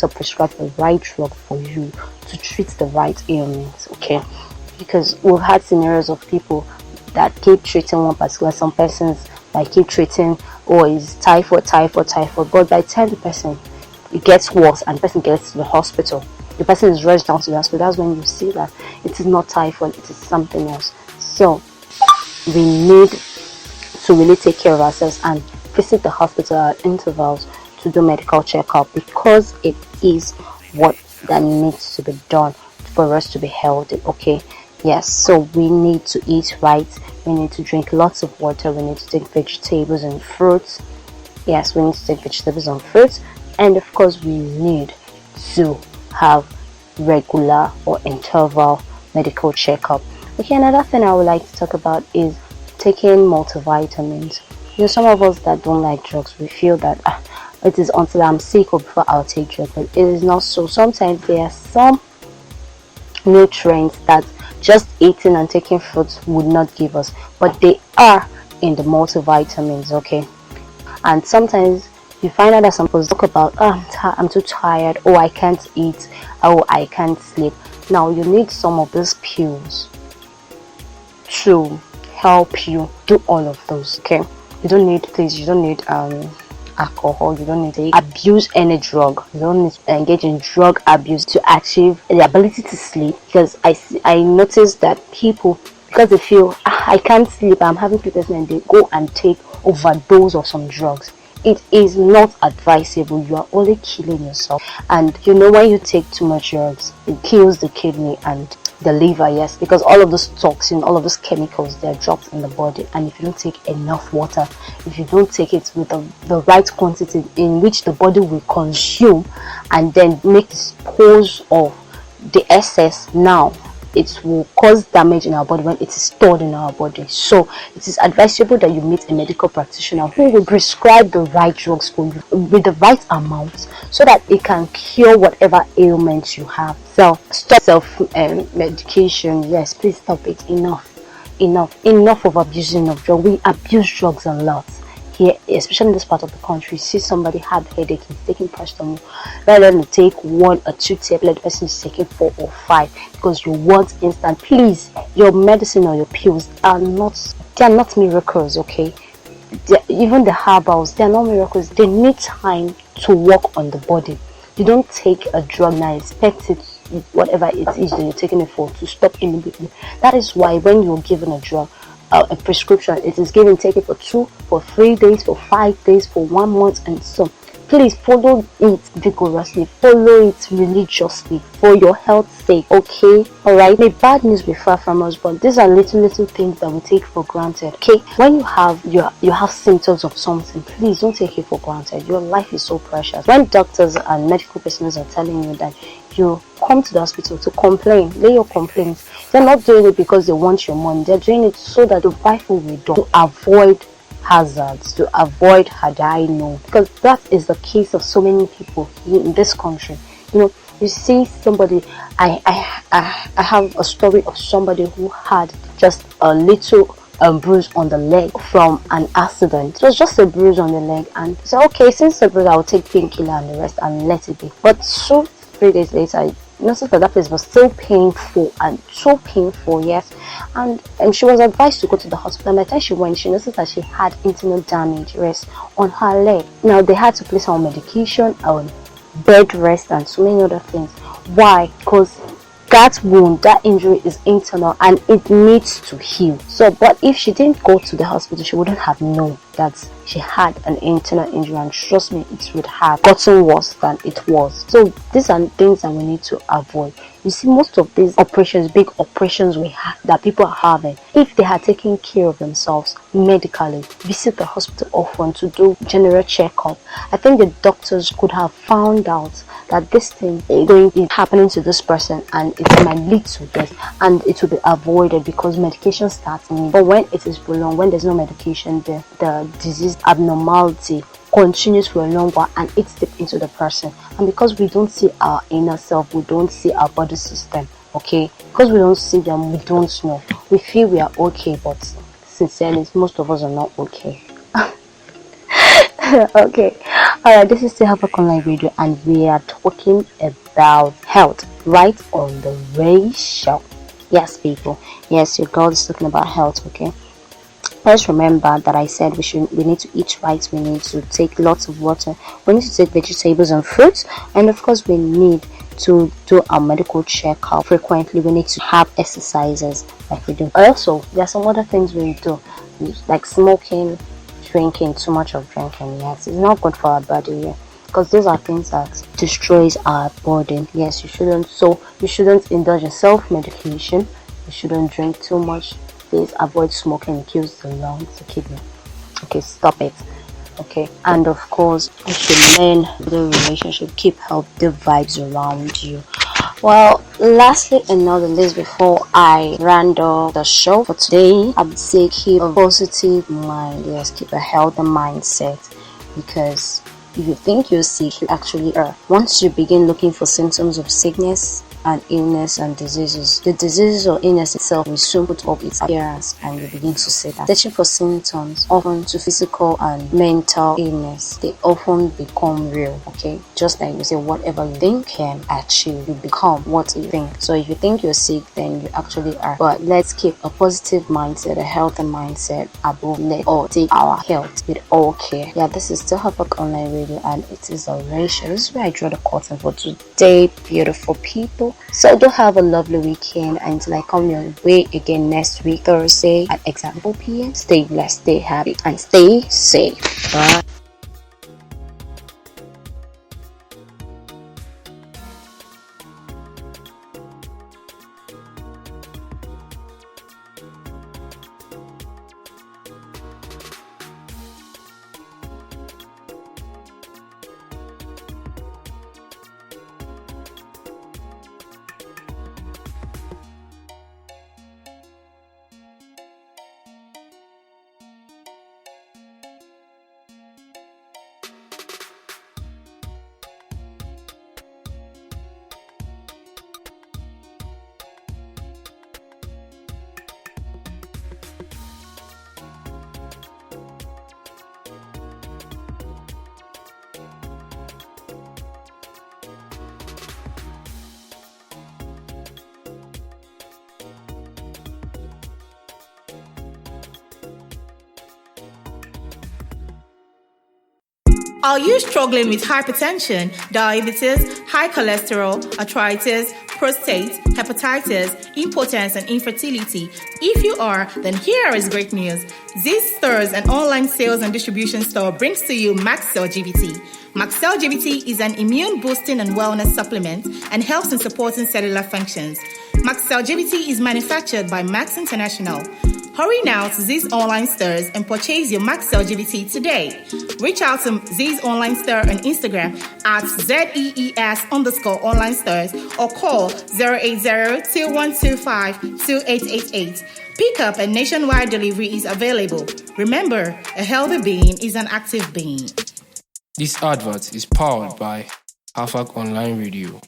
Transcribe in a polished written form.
doctor prescribes the right drug for you to treat the right ailments, okay? Because we've had scenarios of people that keep treating one particular, some persons that keep treating, oh, it's typhoid, but by the time the person, it gets worse and the person gets to the hospital, the person is rushed down to the hospital. That's when you see that it is not typhoid, it is something else. So we need to really take care of ourselves and visit the hospital at intervals to do medical checkup, because it is what that needs to be done for us to be healthy, okay? Yes, so we need to eat right, we need to drink lots of water, we need to take vegetables and fruits. Yes, we need to take vegetables and fruits, and of course we need to have regular or interval medical checkup. Okay, another thing I would like to talk about is taking multivitamins. You know, some of us that don't like drugs, we feel that it is until I'm sick or before I'll take drugs, but it is not so. Sometimes there are some nutrients that just eating and taking fruits would not give us, but they are in the multivitamins, okay? And sometimes you find out that some people talk about, I'm too tired, or I can't eat, or I can't sleep. Now you need some of these pills to help you do all of those, okay? You don't need alcohol, you don't need to abuse any drug, you don't need to engage in drug abuse to achieve the ability to sleep. Because I noticed that people, because they feel I can't sleep, I'm having sleeplessness, and they go and take overdose of some drugs. It is not advisable. You are only killing yourself. And you know, when you take too much drugs, it kills the kidney and the liver, yes, because all of those toxins, all of those chemicals, they're dropped in the body. And if you don't take enough water, if you don't take it with the right quantity in which the body will consume and then make dispose of the excess, now it will cause damage in our body when it is stored in our body. So it is advisable that you meet a medical practitioner who will prescribe the right drugs for you with the right amount, so that it can cure whatever ailments you have. So stop self-medication. Yes, please stop it. Enough of abusing of drugs. We abuse drugs a lot here, especially in this part of the country. See somebody had headache, he's taking paracetamol, rather than take 1 or 2 tablets, the person is taking 4 or 5 because you want instant. Please, your medicine or your pills are not miracles, okay? Even the herbals, they are not miracles. They need time to work on the body. You don't take a drug now, expect it, whatever it is that you're taking it for, to stop immediately. That is why when you're given a drug, a prescription, it is given, take it for 2, for 3 days, for 5 days, for 1 month, and so please follow it vigorously, follow it religiously for your health's sake, okay? All right, may bad news be far from us, but these are little things that we take for granted, okay? When you have symptoms of something, please don't take it for granted. Your life is so precious. When doctors and medical personnel are telling you that you come to the hospital to complain, lay your complaints, they're not doing it because they want your money. They're doing it so that the wife will be done, to avoid hazards, to avoid had I known, because that is the case of so many people in this country. You know, you see somebody, I have a story of somebody who had just a little bruise on the leg from an accident. It was just a bruise on the leg, and so okay, since a bruise, I'll take painkiller and the rest and let it be. But 3 days later, I noticed that place was still painful, and so painful, yes. And she was advised to go to the hospital. And by the time she went, she noticed that she had internal damage, rest on her leg. Now they had to place her on medication, on bed rest, and so many other things. Why? Because that wound, that injury is internal and it needs to heal. So, but if she didn't go to the hospital, she wouldn't have known that she had an internal injury, and trust me, it would have gotten worse than it was. So these are things that we need to avoid. You see, most of these operations, big operations that people are having, if they had taken care of themselves medically, visit the hospital often to do general checkup, I think the doctors could have found out that this thing is happening to this person and it might lead to death, and it will be avoided because medication starts in. But when it is prolonged, when there's no medication, the disease abnormality continues for a long while and it's deep into the person. And because we don't see our inner self, we don't see our body system, okay? Because we don't see them, we don't know. We feel we are okay, but sincerely, most of us are not okay. Okay, Alright, this is still Havoc Online Radio, and we are talking about health right on the ratio. Yes, people. Yes, your girl is talking about health, okay? Let's remember that I said we need to eat right, we need to take lots of water, we need to take vegetables and fruits, and of course we need to do our medical checkup frequently. We need to have exercises like we do. Also, there are some other things we do, like smoking, drinking, too much of drinking. Yes, it's not good for our body. Yeah, because those are things that destroys our body. Yes, you shouldn't. So you shouldn't indulge in self-medication. You shouldn't drink too much. Please avoid smoking. It kills the lungs, the kidney. Okay, stop it. Okay, and of course you should learn the relationship, keep healthy vibes around you. Well, lastly and not the least, before I round up the show for today, I would say keep a positive mind. Yes, keep a healthy mindset, because if you think you're sick, you actually are. Once you begin looking for symptoms of sickness and illness and diseases, the diseases or illness itself will soon put up its appearance, and you begin to see that. Searching for symptoms, often to physical and mental illness, they often become real. Okay, just like we say, whatever you think can achieve, you become what you think. So if you think you're sick, then you actually are. But let's keep a positive mindset, a healthy mindset above. Let all take our health with all care. Yeah, this is still Havoc Online Radio, and it is a ratio. This is where I draw the curtain for today, beautiful people. So do have a lovely weekend until I come your way again next week, Thursday at example PM. Stay blessed, stay happy, and stay safe. Bye. Are you struggling with hypertension, diabetes, high cholesterol, arthritis, prostate, hepatitis, impotence, and infertility? If you are, then here is great news. This Stores, an online sales and distribution store, brings to you Maxcel GBT. Maxcel GBT is an immune boosting and wellness supplement and helps in supporting cellular functions. Maxcel GBT is manufactured by Max International. Hurry now to Z's online stores and purchase your Maxcel GBT today. Reach out to Z's online store on Instagram at ZEES_online stores or call 080-2125-2888. Pickup and nationwide delivery is available. Remember, a healthy being is an active being. This advert is powered by Havoc Online Radio.